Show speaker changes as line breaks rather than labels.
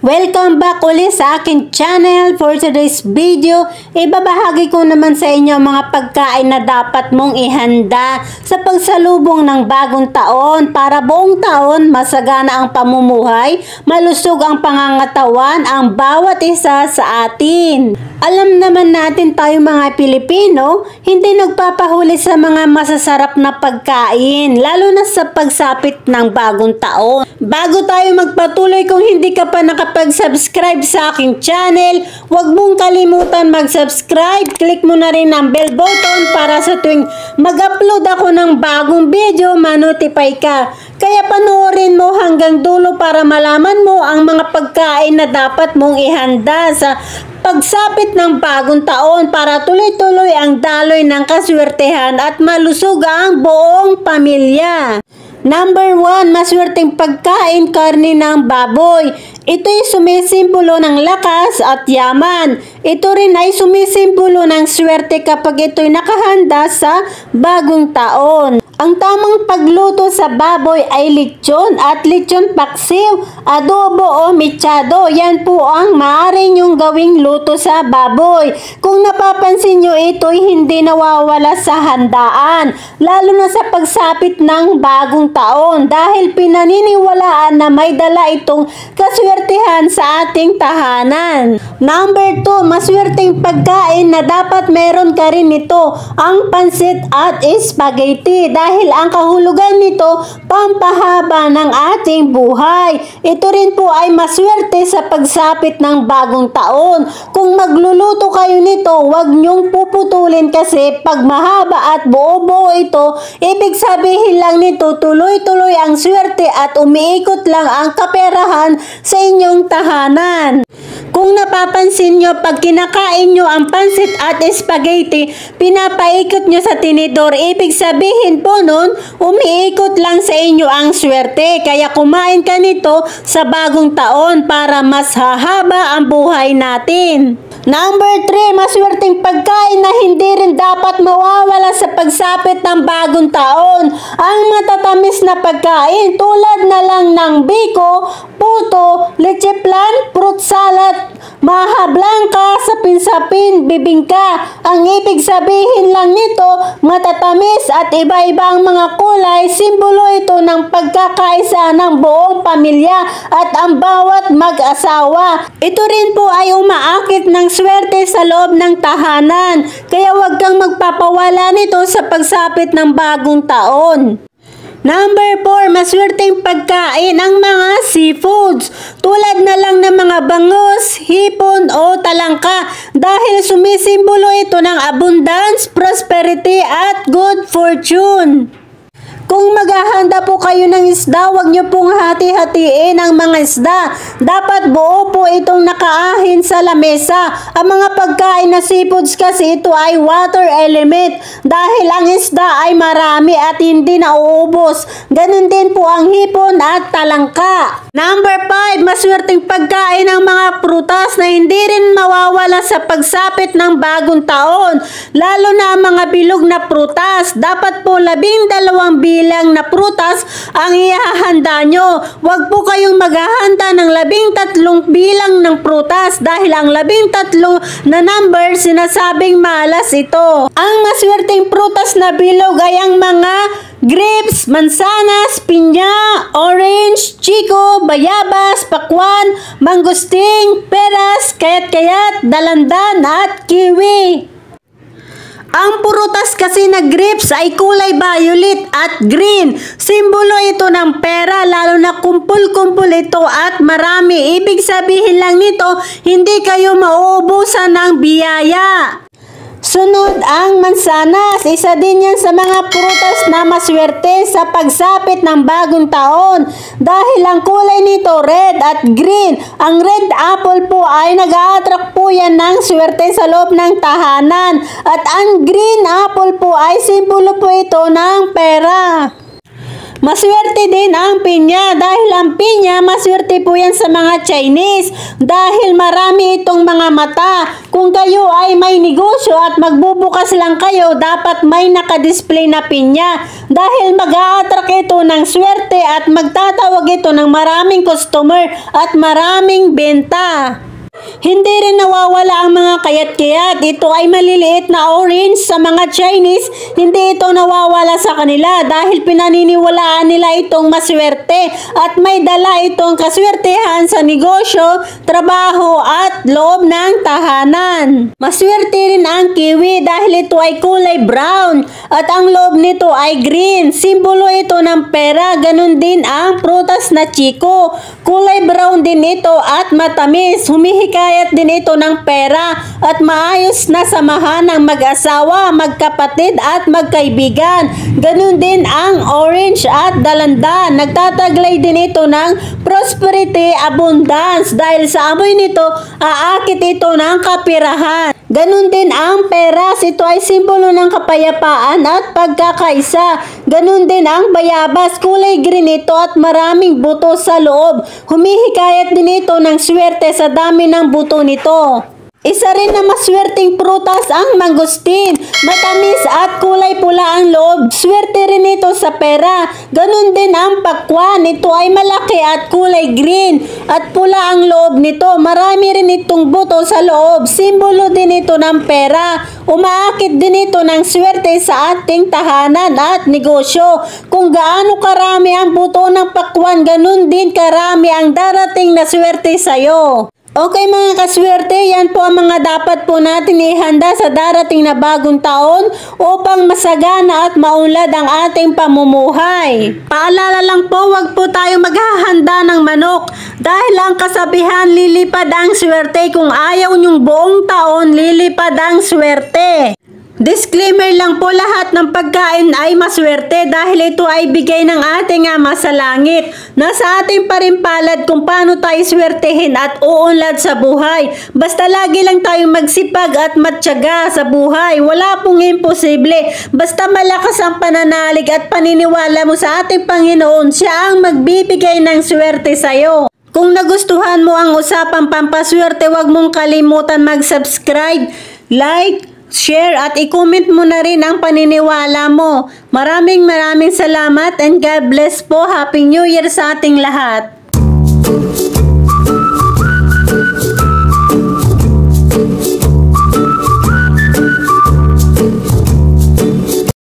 Welcome back ulit sa aking channel. For today's video, ibabahagi ko naman sa inyo mga pagkain na dapat mong ihanda sa pagsalubong ng bagong taon para buong taon masagana ang pamumuhay, malusog ang pangangatawan ang bawat isa sa atin. Alam naman natin tayo mga Pilipino, hindi nagpapahuli sa mga masasarap na pagkain, lalo na sa pagsapit ng bagong taon. Bago tayo magpatuloy, kung hindi ka pa nakapag-subscribe sa aking channel, huwag mong kalimutan mag-subscribe. Click mo na rin ang bell button para sa tuwing mag-upload ako ng bagong video, ma-notify ka. Kaya panoorin mo hanggang dulo para malaman mo ang mga pagkain na dapat mong ihanda sa pagsapit ng bagong taon para tuloy-tuloy ang daloy ng kaswertehan at malusog ang buong pamilya. Number 1, maswerteng pagkain, karne ng baboy. Ito'y sumisimbolo ng lakas at yaman. Ito rin ay sumisimbolo ng swerte kapag ito'y nakahanda sa bagong taon. Ang tamang pagluto sa baboy ay lechon at lechon paksiw, adobo o mechado. Yan po ang maaari nyong gawing luto sa baboy. Kung napapansin nyo, ito'y hindi nawawala sa handaan, lalo na sa pagsapit ng bagong taon dahil pinaniniwalaan na may dala itong kaswertehan sa ating tahanan. Number 2, maswerteng pagkain na dapat meron ka rin nito, ang pansit at spaghetti dahil ang kahulugan nito pampahaba ng ating buhay. Ito rin po ay maswerte sa pagsapit ng bagong taon. Kung magluluto kayo nito, huwag nyong puputulin kasi pag mahaba at buo-buo ito, ibig sabihin lang nito tuloy-tuloy ang swerte at umiikot lang ang kaperahan sa inyong tahanan. Kung napapansin nyo, pag kinakain nyo ang pansit at spaghetti, pinapaikot nyo sa tinidor. Ibig sabihin po nun, umiikot lang sa inyo ang swerte. Kaya kumain ka nito sa bagong taon para mas hahaba ang buhay natin. Number 3, maswerteng pagkain na hindi rin dapat mawawala sa pagsapit ng bagong taon. Ang matatamis na pagkain tulad na lang ng biko, puto, leche flan, fruit salad, maha blanca, sapin-sapin, bibingka. Ang ibig sabihin lang nito, matatamis at iba-iba ang mga kulay, simbolo ito ng pagkakaisa ng buong pamilya at ang bawat mag-asawa. Ito rin po ay umaakit ng swerte sa loob ng tahanan, kaya huwag kang magpapawala nito sa pagsapit ng bagong taon. Number 4, maswerteng pagkain ang mga seafoods tulad na lang ng mga bangus, hipon o talangka dahil sumisimbolo ito ng abundance, prosperity at good fortune. Kung maghahanda po kayo ng isda, huwag nyo pong hati-hatiin ang mga isda. Dapat buo po itong nakaahin sa lamesa. Ang mga pagkain na seafoods kasi ito ay water element dahil ang isda ay marami at hindi nauubos. Ganun din po ang hipon at talangka. Number 5, maswerteng pagkain ng mga prutas na hindi rin mawawala sa pagsapit ng bagong taon. Lalo na ang mga bilog na prutas. Dapat po 12 bilang na prutas ang ihahanda nyo. Huwag po kayong maghahanda ng 13 bilang ng prutas dahil ang 13 na number sinasabing malas ito. Ang maswerteng prutas na bilog ay ang mga grapes, mansanas, pinya, orange, chico, bayabas, pakwan, mangusting, peras, kayat-kayat, dalandan at kiwi. Ang prutas kasi na grapes ay kulay violet at green. Simbolo ito ng pera, lalo na kumpul-kumpul ito at marami. Ibig sabihin lang nito, hindi kayo mauubusan ng biyaya. Sunod ang mansanas. Isa din yan sa mga prutas na maswerte sa pagsapit ng bagong taon dahil ang kulay nito red at green. Ang red apple po ay nag-a-attract po yan ng swerte sa loob ng tahanan at ang green apple po ay simbolo po ito ng pera. Maswerte din ang pinya dahil ang pinya maswerte po yan sa mga Chinese dahil marami itong mga mata. Kung kayo ay may negosyo at magbubukas lang kayo, dapat may nakadisplay na pinya dahil mag-a-attract ito ng swerte at magtatawag ito ng maraming customer at maraming benta. Hindi rin nawawala ang mga kayat-kayat. Ito ay maliliit na orange sa mga Chinese. Hindi ito nawawala sa kanila dahil pinaniniwalaan nila itong maswerte at may dala itong kaswertehan sa negosyo, trabaho at loob ng tahanan. Maswerte rin ang kiwi dahil ito ay kulay brown at ang loob nito ay green. Simbolo ito ng pera. Ganun din ang prutas na chiko. Kulay brown din ito at matamis. Humihikayat din ito ng pera at maayos na samahan ng mag-asawa, magkapatid at magkaibigan. Ganun din ang orange at dalanda. Nagtataglay din ito ng prosperity, abundance dahil sa amoy nito aakit ito ng kapirahan. Ganun din ang peras. Ito ay simbolo ng kapayapaan at pagkakaisa. Ganun din ang bayabas. Kulay green ito at maraming buto sa loob. Humihikayat din ito ng swerte sa dami ng buto nito. Isa rin na maswerteng prutas ang mangustin. Matamis at kulay pula ang loob. Swerte rin ito sa pera. Ganun din ang pakwan. Ito ay malaki at kulay green at pula ang loob nito. Marami rin itong buto sa loob. Simbolo din ito ng pera. Umaakit din ito ng swerte sa ating tahanan at negosyo. Kung gaano karami ang buto ng pakwan, ganun din karami ang darating na swerte sa'yo. Okay mga kaswerte, yan po ang mga dapat po natin ihanda sa darating na bagong taon upang masagana at maunlad ang ating pamumuhay. Paalala lang po, wag po tayo maghahanda ng manok dahil ang kasabihan lilipad ang swerte. Kung ayaw nyong buong taon, lilipad ang swerte. Disclaimer lang po, lahat ng pagkain ay maswerte dahil ito ay bigay ng ating Ama sa langit. Nasa ating pa rin palad kung paano tayo swertehin at uunlad sa buhay. Basta lagi lang tayong magsipag at matyaga sa buhay. Wala pong imposible. Basta malakas ang pananalig at paniniwala mo sa ating Panginoon, siya ang magbibigay ng swerte sa'yo. Kung nagustuhan mo ang usapang pampaswerte, huwag mong kalimutan mag-subscribe, like, share at i-comment mo na rin ang paniniwala mo. Maraming salamat and God bless po. Happy New Year sa ating lahat.